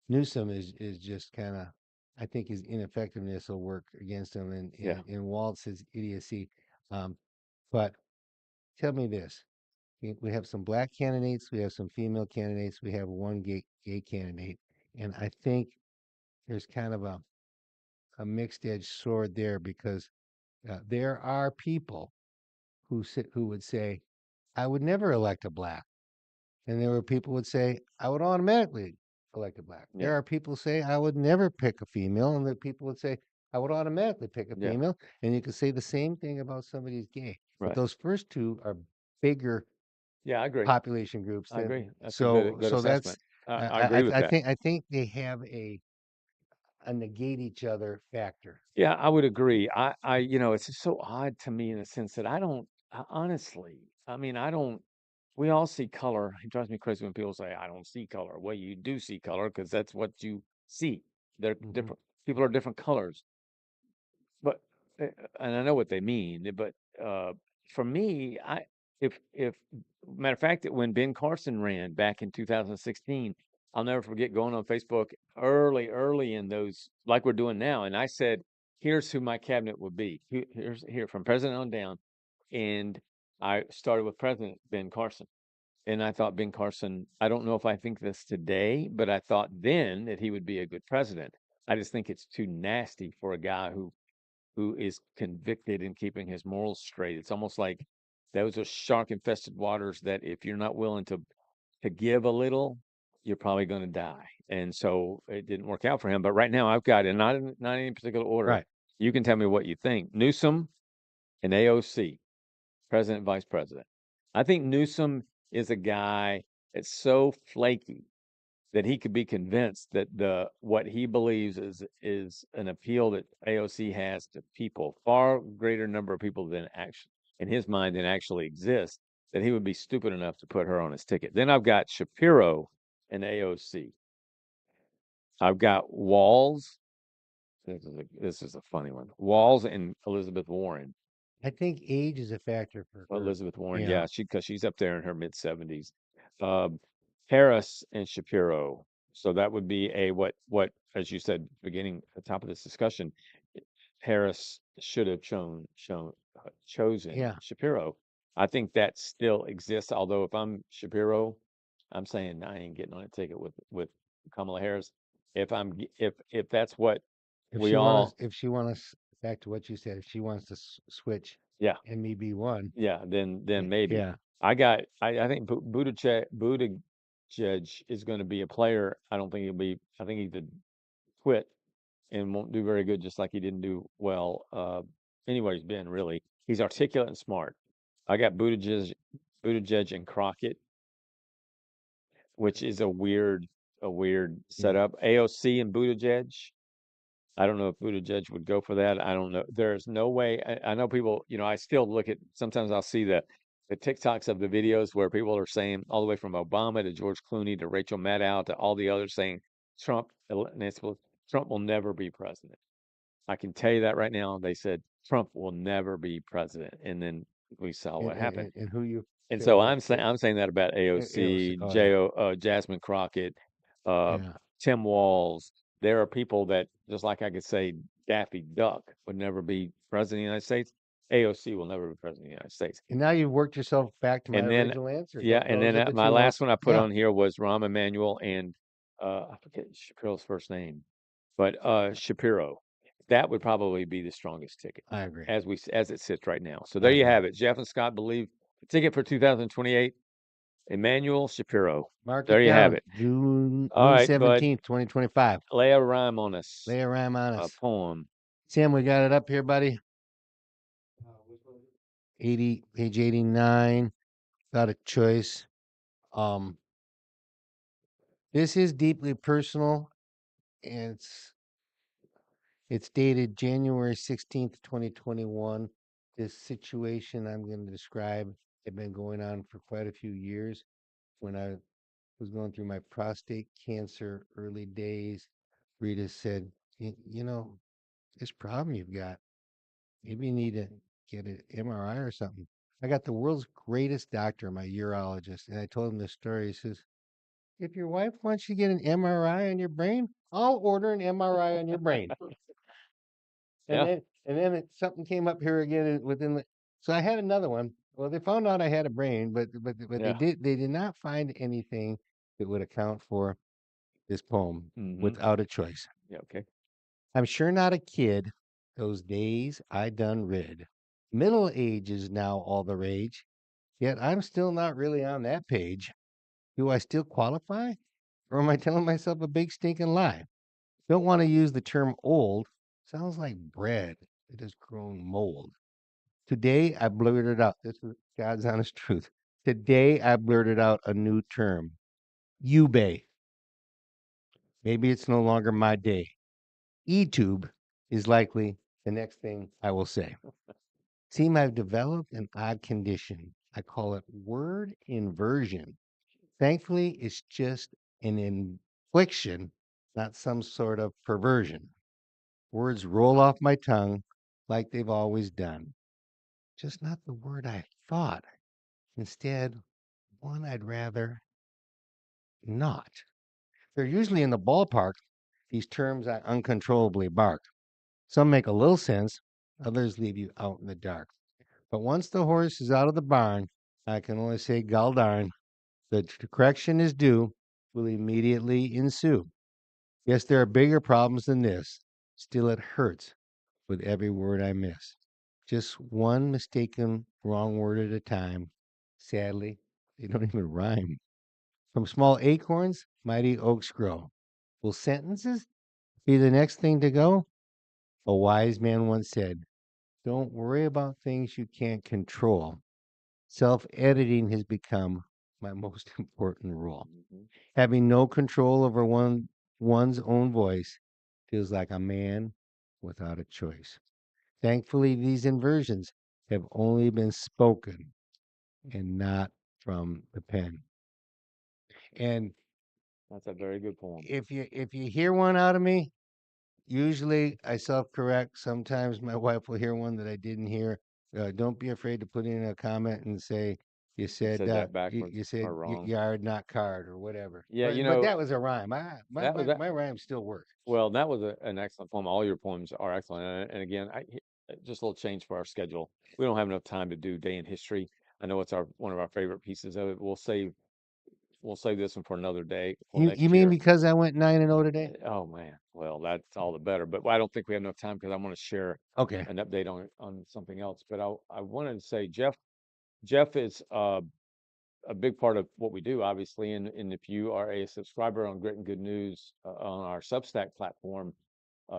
Newsom, is just kind of, I think his ineffectiveness will work against him, and Yeah. Waltz's idiocy. Um, but tell me this: we have some black candidates, we have some female candidates, we have one gay candidate, and I think there's kind of a mixed edged sword there because there are people who would say, I would never elect a black. And there were people would say, I would automatically elect a black. Yeah. There are people say I would never pick a female, and the people would say I would automatically pick a Yeah. female. And you could say the same thing about somebody who's gay. But Right. those first two are bigger Yeah, I agree. population groups I than agree. That's a good so assessment. that's I agree with that. I think they have a negate each other factor. Yeah, I would agree. It's just so odd to me in the sense that honestly, I mean, I don't, we all see color. It drives me crazy when people say, I don't see color. Well, you do see color because that's what you see. They're Hmm. different. People are different colors. But, and I know what they mean, but uh, for me, if matter of fact, that when Ben Carson ran back in 2016, I'll never forget going on Facebook early in those, like we're doing now, and I said, "Here's who my cabinet would be. Here's here from president on down," and I started with President Ben Carson. And I thought Ben Carson, I don't know if I think this today, but I thought then that he would be a good president. I just think it's too nasty for a guy who is convicted in keeping his morals straight. It's almost like those are shark infested waters that if you're not willing to give a little, you're probably going to die. And so it didn't work out for him. But right now I've got it, not in any particular order. Right. You can tell me what you think. Newsom and AOC, president, vice president. I think Newsom is a guy that's so flaky that he could be convinced that what he believes is an appeal that AOC has to people, far greater number of people than actually in his mind than actually exists, that he would be stupid enough to put her on his ticket. Then I've got Shapiro and AOC. I've got Walls. This is a funny one. Walls and Elizabeth Warren. I think age is a factor for her. Elizabeth Warren, Yeah. yeah, because she's up there in her mid 70s. Um, Harris and Shapiro. So that would be a what as you said beginning at the top of this discussion, Harris should have chosen Yeah. Shapiro. I think that still exists. Although if I'm Shapiro, I'm saying I ain't getting on a ticket with Kamala Harris. If that's what we all, If she wants, back to what you said, if she wants to switch yeah, and me be one, yeah, then maybe. yeah, I think Buttigieg is going to be a player. I don't think he'll be. I think he's a quit and won't do very good, just like he didn't do well. Anyway, he's been really. He's articulate and smart. I got Buttigieg and Crockett, which is a weird yeah. setup. AOC and Buttigieg. I don't know if Buttigieg would go for that. I don't know. There's no way. I know people, I still look at, sometimes I'll see the TikToks of the videos where people are saying all the way from Obama to George Clooney to Rachel Maddow to all the others saying Trump, Nancy Pelosi, Trump will never be president. I can tell you that right now. They said Trump will never be president. And then we saw what happened. And who you And so favor? I'm saying that about AOC. AOC, Oh yeah, Jasmine Crockett, uh, yeah. Tim Walz. There are people that, just like I could say Daffy Duck would never be president of the United States. AOC will never be president of the United States. And now you've worked yourself back to my And then, original answer. yeah, and Those then are the my two last most. one I put Yeah, on here was Rahm Emanuel and I forget Shapiro's first name, but Shapiro. That would probably be the strongest ticket I agree. as it sits right now. So there I you agree. have it. Jeff and Scott believe the ticket for 2028. Emmanuel Shapiro. Mark There it you have down. it. June All right, bud. 17th, 2025. Lay a rhyme on us. Lay a rhyme on A us. poem. Sam, we got it up here, buddy. page 89. Got a choice. Um, this is deeply personal, and it's dated January 16th, 2021. This situation I'm going to describe had been going on for quite a few years. When I was going through my prostate cancer early days, Rita said, you know, this problem you've got, maybe you need to get an MRI or something. I got the world's greatest doctor, my urologist, and I told him this story. He says, if your wife wants you to get an MRI on your brain, I'll order an MRI on your brain. And Yeah. something came up here again within the. So I had another one. Well, they found out I had a brain, but Yeah. they did not find anything that would account for this poem Mm-hmm. without a choice. Yeah. Okay. I'm sure not a kid. Those days I done rid. Middle age is now all the rage. Yet I'm still not really on that page. Do I still qualify? Or am I telling myself a big stinking lie? Don't want to use the term old. Sounds like bread that has grown mold. Today I blurted out. This is God's honest truth. Today I blurted out a new term. Ubay. Maybe it's no longer my day. eTube is likely the next thing I will say. Seem I've developed an odd condition. I call it word inversion. Thankfully, it's just an infliction, not some sort of perversion. Words roll off my tongue like they've always done. Just not the word I thought. Instead, one I'd rather not. They're usually in the ballpark, these terms I uncontrollably bark. Some make a little sense, others leave you out in the dark. But once the horse is out of the barn, I can only say, gall darn, the correction is due, will immediately ensue. Yes, there are bigger problems than this. Still, it hurts with every word I miss. Just one mistaken wrong word at a time. Sadly, they don't even rhyme. From small acorns, mighty oaks grow. Will sentences be the next thing to go? A wise man once said, don't worry about things you can't control. Self editing has become my most important rule. Mhm. Having no control over one's own voice feels like a man without a choice. Thankfully, these inversions have only been spoken and not from the pen. And That's a very good poem. if you hear one out of me, usually I self-correct. Sometimes my wife will hear one that I didn't hear. Don't be afraid to put in a comment and say You said that you, backwards you said or wrong. yard not card or whatever. Yeah, But that was a rhyme. that was that. My rhymes still work. Well, that was an excellent poem. All your poems are excellent. And again, just a little change for our schedule. We don't have enough time to do day in history. I know it's our one of our favorite pieces of it. We'll save this one for another day for You next mean year. because I went 9-0 today? Oh man, well that's all the better. But I don't think we have enough time because I want to share Okay. an update on something else. But I wanted to say Jeff is a big part of what we do, obviously. And if you are a subscriber on Grit and Good News on our Substack platform,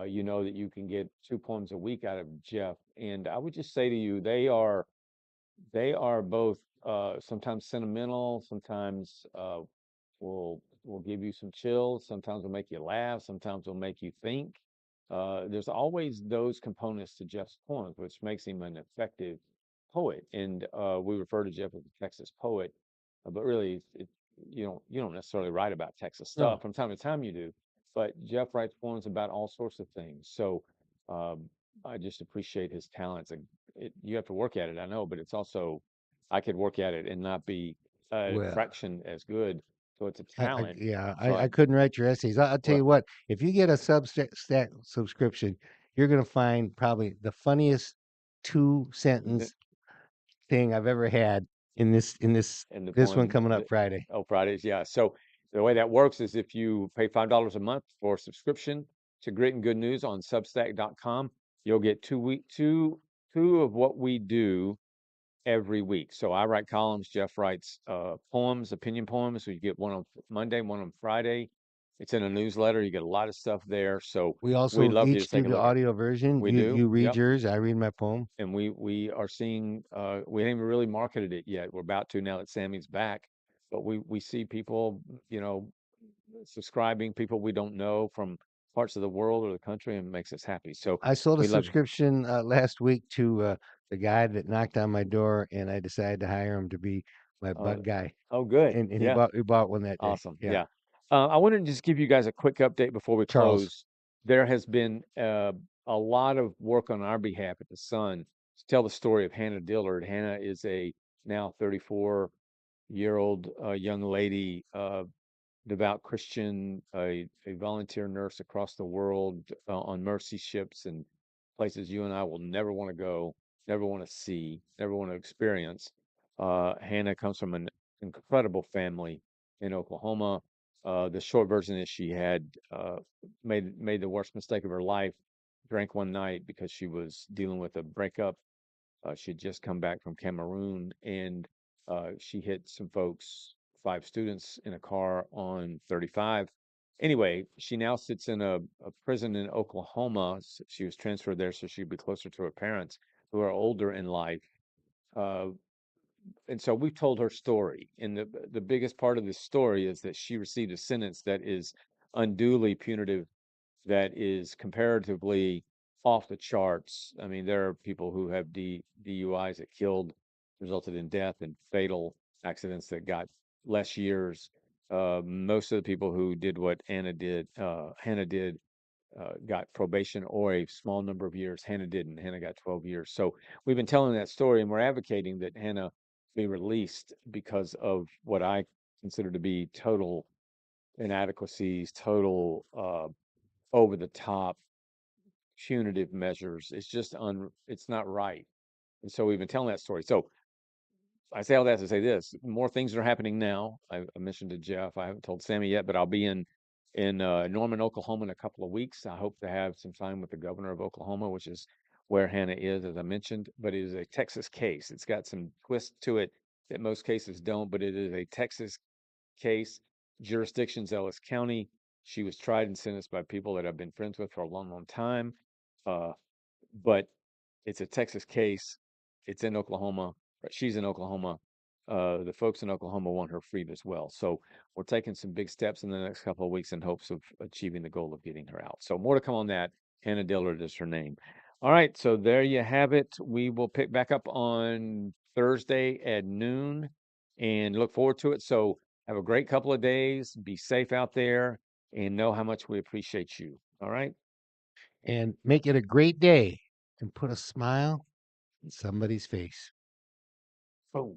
you know that you can get 2 poems a week out of Jeff. And I would just say to you, they are both sometimes sentimental, sometimes will give you some chills, sometimes will make you laugh, sometimes will make you think. There's always those components to Jeff's poems, which makes him an effective poet. And we refer to Jeff as a Texas poet, but really, you don't necessarily write about Texas No. stuff. From time to time, you do, but Jeff writes poems about all sorts of things. So um, I just appreciate his talents. And you have to work at it, I know, but it's also I could work at it and not be a Well, fraction as good. So it's a talent. yeah, So I couldn't write your essays. I'll tell well, you what, if you get a Substack subscription, you're going to find probably the funniest two the, sentence thing I've ever had and the this one poem, coming up Friday. Fridays, yeah. So the way that works is if you pay $5 a month for a subscription to Grit and Good News on Substack.com, you'll get 2 week two of what we do every week. So I write columns, Jeff writes poems, opinion poems. So you get one on Monday, one on Friday. It's in a newsletter. You get a lot of stuff there. So We we'd also love for you to each do take a the look at. audio version. We You do. read Yep. yours, I read my poem. And we are seeing we haven't even really marketed it yet. We're about to now that Sammy's back. But we see people, subscribing, people we don't know from parts of the world or the country, and it makes us happy. So I sold a we love subscription last week to the guy that knocked on my door, and I decided to hire him to be my uh, bug guy. oh good. And Yeah. he bought one that day. Awesome. Yeah. Yeah. I wanted to just give you guys a quick update before we Charles. close. There has been a lot of work on our behalf at the Sun to tell the story of Hannah Dillard. Hannah is a now 34-year-old young lady, devout Christian, a volunteer nurse across the world on mercy ships and places you and I will never want to go, never want to see, never want to experience. Hannah comes from an incredible family in Oklahoma. The short version is she had made the worst mistake of her life, drank one night because she was dealing with a breakup. She had just come back from Cameroon and she hit some folks, 5 students in a car on 35. Anyway, she now sits in a prison in Oklahoma. She was transferred there so she'd be closer to her parents who are older in life. Uh, and so we've told her story. And the biggest part of this story is that she received a sentence that is unduly punitive, that is comparatively off the charts. I mean, there are people who have DUIs that killed, resulted in death and fatal accidents that got less years. Most of the people who did what Hannah did, got probation or a small number of years. Hannah didn't. Hannah got 12 years. So we've been telling that story, and we're advocating that Hannah be released because of what I consider to be total inadequacies, total over the top punitive measures. It's not right. And so we've been telling that story. So I say all that to say this: more things are happening now. I mentioned to Jeff, I haven't told Sammy yet, but I'll be in Norman, Oklahoma in a couple of weeks. I hope to have some time with the governor of Oklahoma, which is where Hannah is, as I mentioned. But it is a Texas case. It's got some twist to it that most cases don't, but it is a Texas case. Jurisdiction's Ellis County. She was tried and sentenced by people that I've been friends with for a long, long time. Uh, but it's a Texas case. It's in Oklahoma. She's in Oklahoma. the folks in Oklahoma want her freed as well. So we're taking some big steps in the next couple of weeks in hopes of achieving the goal of getting her out. So more to come on that. Hannah Dillard is her name. All right, so there you have it. We will pick back up on Thursday at noon and look forward to it. So have a great couple of days. Be safe out there and know how much we appreciate you. All right. And make it a great day and put a smile on somebody's face. Boom.